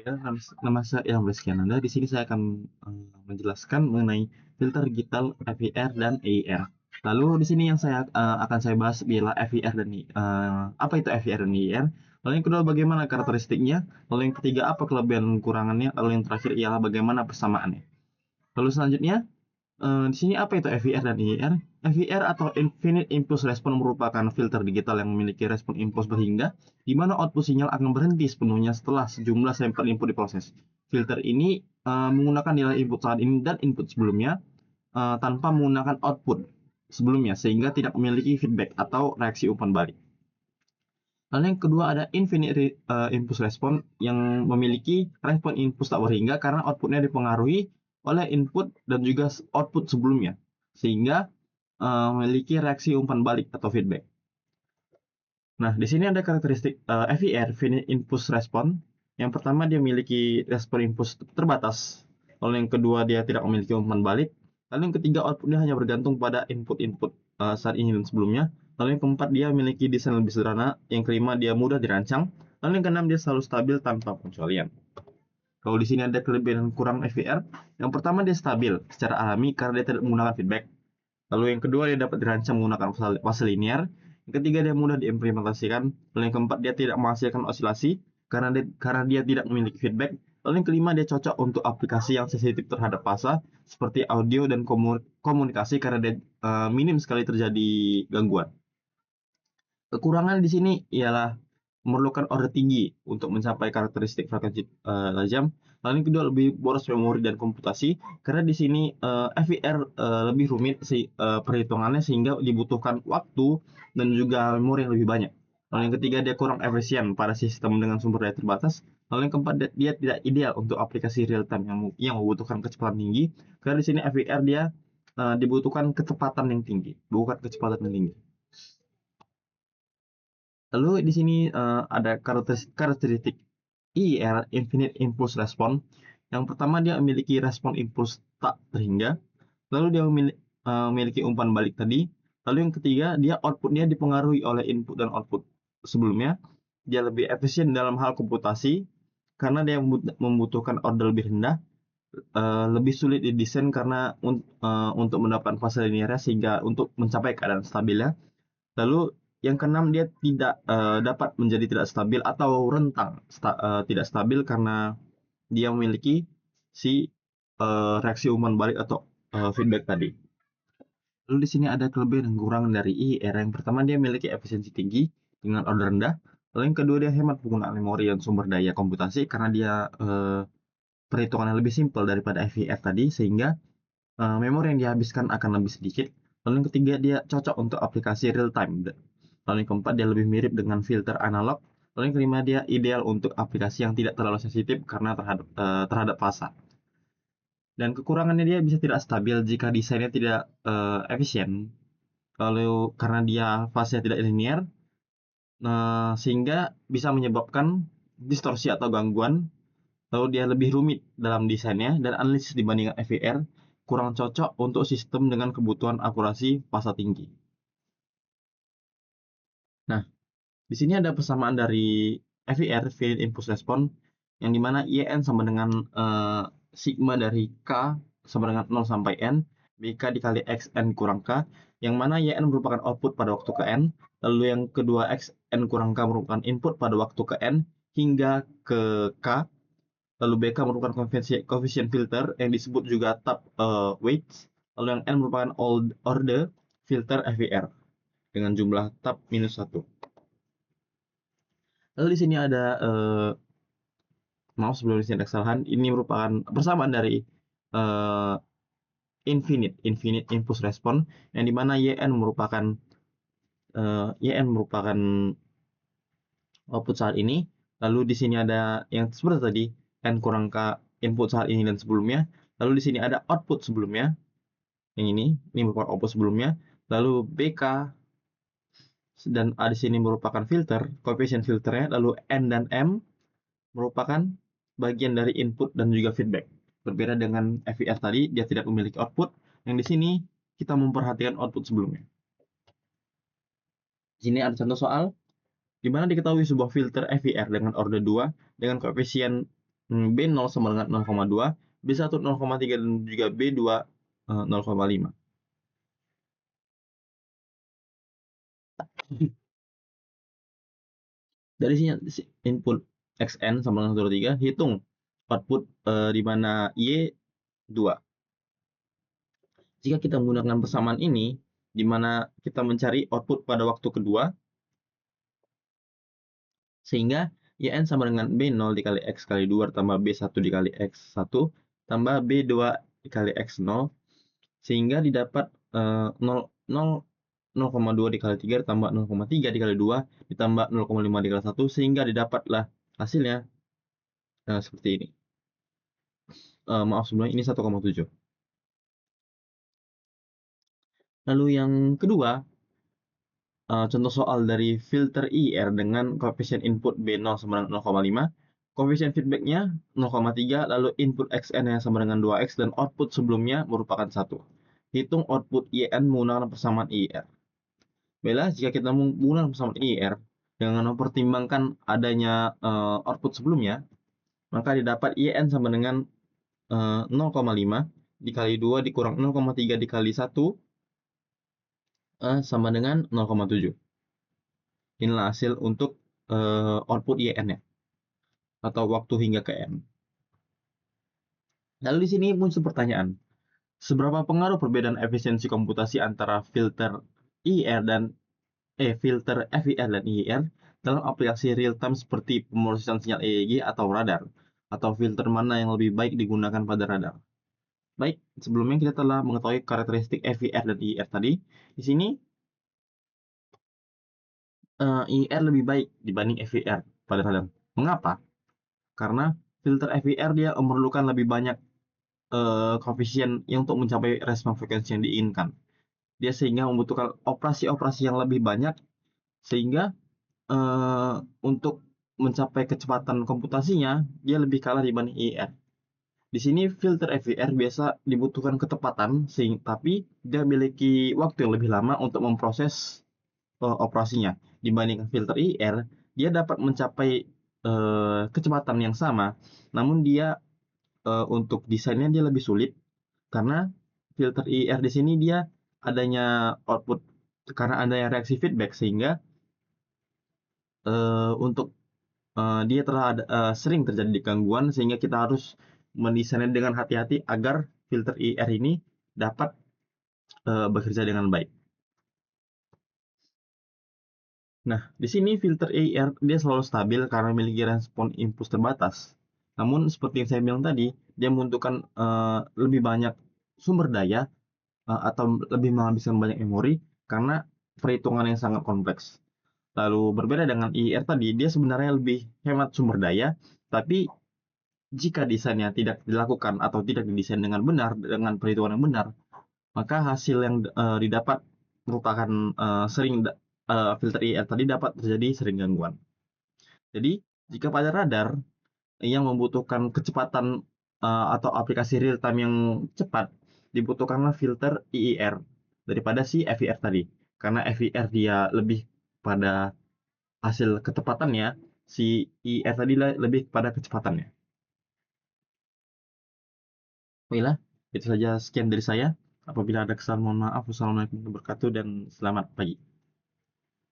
Ya, nama saya Ilham Rizkyananda. Di sini saya akan menjelaskan mengenai filter digital FVR dan EIR. Lalu di sini yang akan saya bahas ialah FVR dan apa itu FVR dan EIR. Lalu yang kedua bagaimana karakteristiknya. Lalu yang ketiga apa kelebihan dan kekurangannya. Lalu yang terakhir ialah bagaimana persamaannya. Lalu selanjutnya di sini apa itu FVR dan EIR? FVR atau Infinite Impulse Response merupakan filter digital yang memiliki respon impuls berhingga, di mana output sinyal akan berhenti sepenuhnya setelah sejumlah sampel input diproses. Filter ini menggunakan nilai input saat ini dan input sebelumnya tanpa menggunakan output sebelumnya, sehingga tidak memiliki feedback atau reaksi umpan balik. Lalu yang kedua ada Infinite Impulse Response yang memiliki respon impuls tak berhingga karena outputnya dipengaruhi oleh input dan juga output sebelumnya, sehingga memiliki reaksi umpan balik atau feedback. Nah, di sini ada karakteristik FIR, Finite Impulse Response. Yang pertama dia memiliki respon impuls terbatas. Lalu yang kedua dia tidak memiliki umpan balik. Lalu yang ketiga outputnya hanya bergantung pada input-input saat ini dan sebelumnya. Lalu yang keempat dia memiliki desain lebih sederhana. Yang kelima dia mudah dirancang. Lalu yang keenam dia selalu stabil tanpa pengecualian. Kalau di sini ada kelebihan dan kurang FVR. Yang pertama dia stabil secara alami karena dia tidak menggunakan feedback. Lalu yang kedua dia dapat dirancang menggunakan fase linear. Yang ketiga dia mudah diimplementasikan. Lalu yang keempat dia tidak menghasilkan osilasi karena dia tidak memiliki feedback. Lalu yang kelima dia cocok untuk aplikasi yang sensitif terhadap fase seperti audio dan komunikasi karena dia minim sekali terjadi gangguan. Kekurangan di sini ialah memerlukan order tinggi untuk mencapai karakteristik frekuensi tajam. Lalu yang kedua lebih boros memori dan komputasi karena di sini FVR lebih rumit perhitungannya sehingga dibutuhkan waktu dan juga memori yang lebih banyak. Lalu yang ketiga dia kurang efisien pada sistem dengan sumber daya terbatas. Lalu yang keempat dia tidak ideal untuk aplikasi real time yang membutuhkan kecepatan tinggi karena di sini FVR dia dibutuhkan kecepatan yang tinggi, bukan kecepatan yang tinggi. Lalu di sini ada karakteristik IIR, Infinite Impulse Response. Yang pertama dia memiliki respon impuls tak terhingga. Lalu dia memiliki umpan balik tadi. Lalu yang ketiga dia outputnya dipengaruhi oleh input dan output sebelumnya. Dia lebih efisien dalam hal komputasi karena dia membutuhkan order lebih rendah. Lebih sulit didesain karena untuk mendapatkan fase linear sehingga untuk mencapai keadaan stabilnya. Lalu yang keenam dia tidak dapat menjadi tidak stabil atau rentang tidak stabil karena dia memiliki si reaksi umpan balik atau feedback tadi. Lalu di sini ada kelebihan dan kekurangan dari IIR. Yang pertama dia memiliki efisiensi tinggi dengan order rendah. Lalu yang kedua dia hemat penggunaan memori dan sumber daya komputasi karena dia perhitungannya lebih simpel daripada FVR tadi sehingga memori yang dihabiskan akan lebih sedikit. Lalu yang ketiga dia cocok untuk aplikasi real time. Lalu yang keempat dia lebih mirip dengan filter analog. Lalu yang kelima dia ideal untuk aplikasi yang tidak terlalu sensitif karena terhadap fasa. Dan kekurangannya dia bisa tidak stabil jika desainnya tidak efisien. Lalu karena dia fase tidak linear, sehingga bisa menyebabkan distorsi atau gangguan. Lalu dia lebih rumit dalam desainnya dan analisis dibandingkan FVR kurang cocok untuk sistem dengan kebutuhan akurasi fasa tinggi. Nah, di sini ada persamaan dari FIR, Finite Impulse Response, yang dimana IN sama dengan sigma dari K sama dengan 0 sampai N, BK dikali XN kurang K, yang mana YN merupakan output pada waktu ke N, lalu yang kedua XN kurang K merupakan input pada waktu ke N hingga ke K, lalu BK merupakan koefisien filter yang disebut juga tap weights, lalu yang N merupakan order filter FIR dengan jumlah tap minus 1. Lalu di sini ada maaf sebelum di sini ada kesalahan. Ini merupakan persamaan dari uh, infinite impulse response yang dimana YN merupakan output saat ini. Lalu di sini ada yang seperti tadi N kurang K input saat ini dan sebelumnya. Lalu di sini ada output sebelumnya. Yang ini merupakan output sebelumnya. Lalu BK dan A di sini merupakan filter, koefisien filternya. Lalu N dan M merupakan bagian dari input dan juga feedback. Berbeda dengan FVR tadi, dia tidak memiliki output. Yang di sini kita memperhatikan output sebelumnya. Di sini ada contoh soal di mana diketahui sebuah filter FVR dengan order 2 dengan koefisien B0 sama dengan 0,2, B1 0,3 dan juga B2 0,5. Dari sini input xn sama dengan 1,3, hitung output di mana y 2. Jika kita menggunakan persamaan ini, di mana kita mencari output pada waktu kedua, sehingga yn sama dengan B0 dikali x kali 2 tambah B1 dikali x1 tambah B2 dikali x0, sehingga didapat 0,2 dikali 3 ditambah 0,3 dikali 2 ditambah 0,5 dikali 1, sehingga didapatlah hasilnya seperti ini. Maaf sebelumnya ini 1,7. Lalu yang kedua, contoh soal dari filter IR dengan koefisien input B0 sama dengan 0,5, koefisien feedbacknya 0,3, lalu input XN yang sama dengan 2X, dan output sebelumnya merupakan 1. Hitung output YN menggunakan persamaan IR. Baiklah, jika kita menggunakan persamaan IR dengan mempertimbangkan adanya output sebelumnya, maka didapat YN sama dengan 0,5 dikali 2 dikurang 0,3 dikali 1 sama dengan 0,7. Inilah hasil untuk output YN-nya atau waktu hingga ke N. Lalu di sini muncul pertanyaan, seberapa pengaruh perbedaan efisiensi komputasi antara filter IR dan filter FIR dan IIR dalam aplikasi real time seperti pemrosesan sinyal EEG atau radar, atau filter mana yang lebih baik digunakan pada radar. Baik, sebelumnya kita telah mengetahui karakteristik FIR dan IIR tadi. Di sini IIR lebih baik dibanding FIR pada radar. Mengapa? Karena filter FIR dia memerlukan lebih banyak koefisien yang untuk mencapai respon frekuensi yang diinginkan. Dia sehingga membutuhkan operasi-operasi yang lebih banyak, sehingga untuk mencapai kecepatan komputasinya dia lebih kalah dibanding IIR. Di sini filter FIR biasa dibutuhkan ketepatan, tapi dia memiliki waktu yang lebih lama untuk memproses operasinya. Dibandingkan filter IIR, dia dapat mencapai kecepatan yang sama, namun dia untuk desainnya dia lebih sulit, karena filter IIR di sini dia adanya output karena adanya reaksi feedback, sehingga untuk dia telah sering terjadi gangguan, sehingga kita harus mendesainnya dengan hati-hati agar filter IIR ini dapat bekerja dengan baik. Nah, di sini filter IIR dia selalu stabil karena memiliki respon impuls terbatas. Namun seperti yang saya bilang tadi, dia membutuhkan lebih banyak sumber daya atau lebih menghabiskan banyak memori karena perhitungan yang sangat kompleks. Lalu berbeda dengan IIR tadi, dia sebenarnya lebih hemat sumber daya, tapi jika desainnya tidak dilakukan atau tidak didesain dengan benar, dengan perhitungan yang benar, maka hasil yang didapat merupakan sering filter IR tadi dapat terjadi sering gangguan. Jadi, jika pada radar yang membutuhkan kecepatan atau aplikasi real time yang cepat, dibutuhkanlah filter IIR daripada si FIR tadi. Karena FIR dia lebih pada hasil ketepatannya, si IIR tadi lebih pada kecepatannya. Baiklah, itu saja sekian dari saya. Apabila ada kesalahan, mohon maaf. Wassalamualaikum warahmatullahi wabarakatuh dan selamat pagi.